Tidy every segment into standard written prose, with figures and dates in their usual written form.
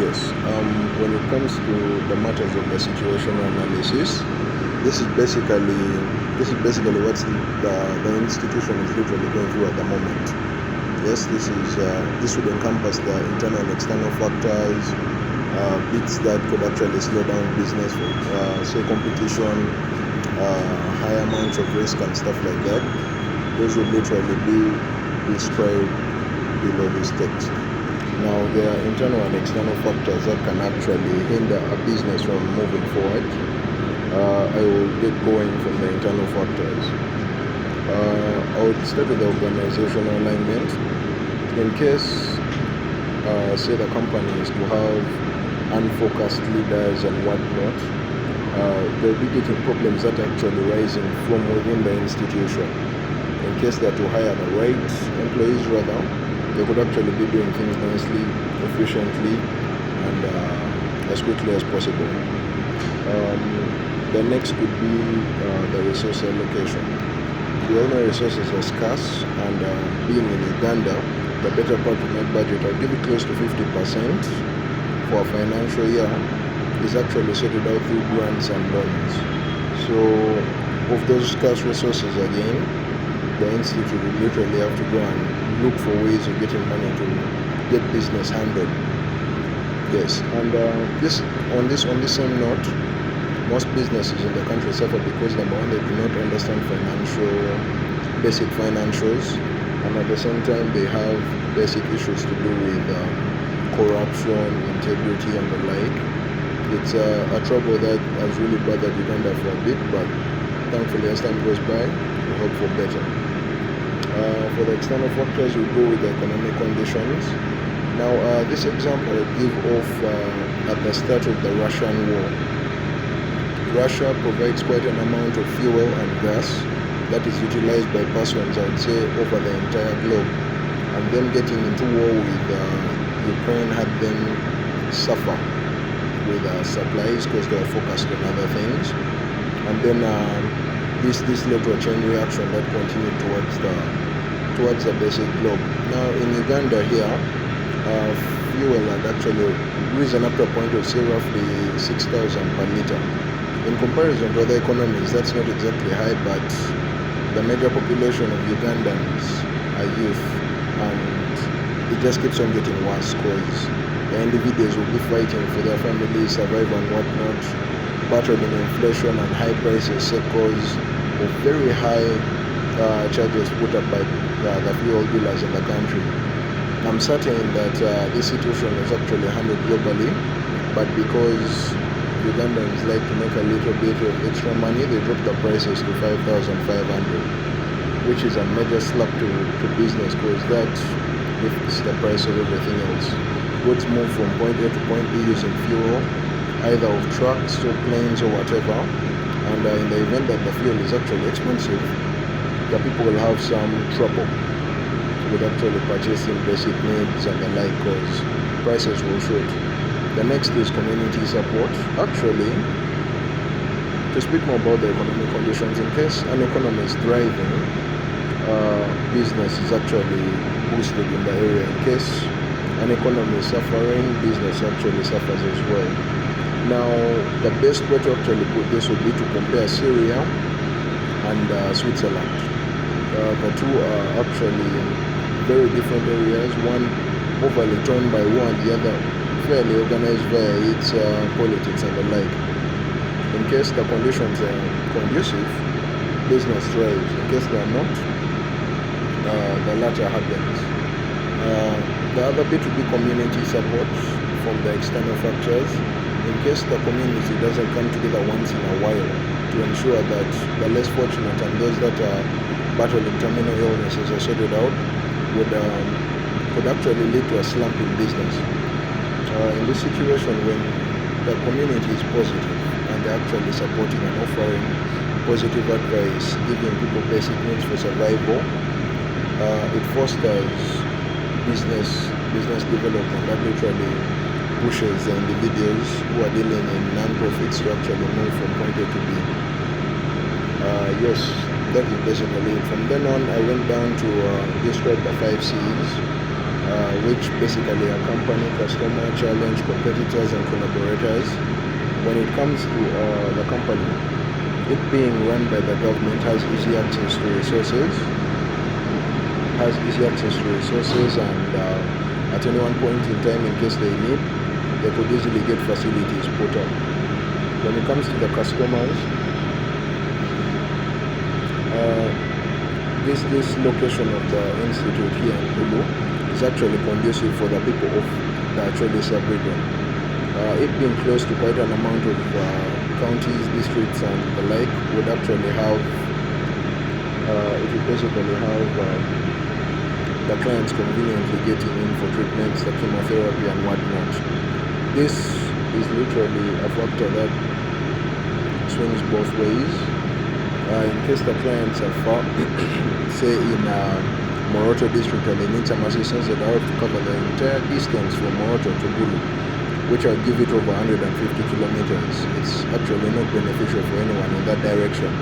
Yes, when it comes to the matters of the situational analysis, this is basically what the institution is literally going through at the moment. Yes, this would encompass the internal and external factors, bits that could actually slow down business, say competition, high amounts of risk and stuff like that. Those would literally be described below this text. Now, there are internal and external factors that can actually hinder a business from moving forward. I will get going from the internal factors. I would start with the organizational alignment. In case, say the company is to have unfocused leaders and whatnot, there will be getting problems that are actually rising from within the institution. In case they are to hire the right employees rather, they could actually be doing things nicely, efficiently, and as quickly as possible. The next could be the resource allocation. We all know resources are scarce, and being in Uganda, the better part of my budget, I'll give it close to 50% for a financial year, is actually sorted out through grants and loans. So, of those scarce resources again, the institute will literally have to go and look for ways of getting money to get business handled. Yes, and on this same note, most businesses in the country suffer because number one, they do not understand basic financials, and at the same time they have basic issues to do with corruption, integrity, and the like. It's a trouble that has really bothered Uganda for a bit, but thankfully as time goes by, we hope for better. For the external factors, we go with the economic conditions. Now, this example I give off at the start of the Russian war. Russia provides quite an amount of fuel and gas that is utilized by persons, I would say, over the entire globe. And them getting into war with Ukraine had them suffer with supplies because they were focused on other things. And then this led to a chain reaction that continued towards the basic globe. Now in Uganda here, fuel had actually risen up to a point of say roughly 6,000 per liter. In comparison to other economies, that's not exactly high, but the major population of Ugandans are youth, and it just keeps on getting worse because the individuals will be fighting for their families, survival and whatnot, battling inflation and high prices because of very high charges put up by the fuel dealers in the country. I'm certain that this situation is actually handled globally, but because Ugandans like to make a little bit of extra money, they drop the prices to 5,500, which is a major slap to business because that lifts the price of everything else. Goods move from point A to point B using fuel, either of trucks or planes or whatever, and in the event that the fuel is actually expensive, the people will have some trouble with actually purchasing basic needs and the like because prices will shoot. The next is community support. Actually, to speak more about the economic conditions, in case an economy is thriving, business is actually boosted in the area. In case an economy is suffering, business actually suffers as well. Now, the best way to actually put this would be to compare Syria and Switzerland. The two are actually very different areas, one overly torn by war and the other fairly organized via its politics and the like. In case the conditions are conducive, business thrives. In case they are not, the latter happens. The other bit would be community support from the external factors. In case the community doesn't come together once in a while to ensure that the less fortunate and those that are battling terminal illnesses are sorted out, could actually lead to a slump in business. In this situation, when the community is positive and they're actually supporting and offering positive advice, giving people basic needs for survival, it fosters business development that literally pushes the individuals who are dealing in non-profits to actually move from point A to B. Yes, that is basically it. From then on, I went down to describe the 5 C's. which basically accompany customer, challenge competitors and collaborators. When it comes to the company, it being run by the government has easy access to resources, and at any one point in time, in case they need, they could easily get facilities put up. When it comes to the customers, this location of the institute here in Hulu is actually conducive for the people of the actually sub-region. It being close to quite an amount of counties, districts and the like would actually have, it would basically have the clients conveniently getting in for treatments, the chemotherapy and whatnot. This is literally a factor that swings both ways. In case the clients are far, say in Moroto district, and they need some assistance, they have to cover the entire distance from Moroto to Bulu, which I'll give it over 150 kilometers. It's actually not beneficial for anyone in that direction.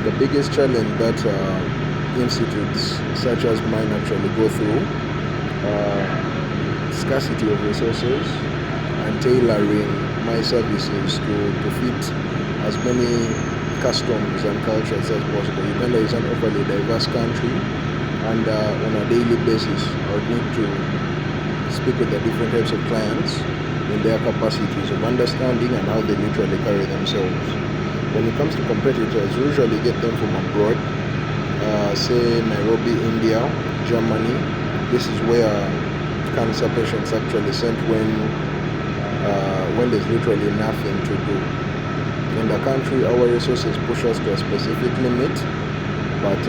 The biggest challenge that institutes such as mine actually go through, scarcity of resources and tailoring my services to fit as many customs and cultures as possible. Uganda is an overly diverse country, and on a daily basis I would need to speak with the different types of clients in their capacities of understanding and how they literally carry themselves. When it comes to competitors, we usually get them from abroad, say Nairobi, India, Germany. This is where cancer patients actually sent when there's literally nothing to do. In the country, our resources push us to a specific limit, but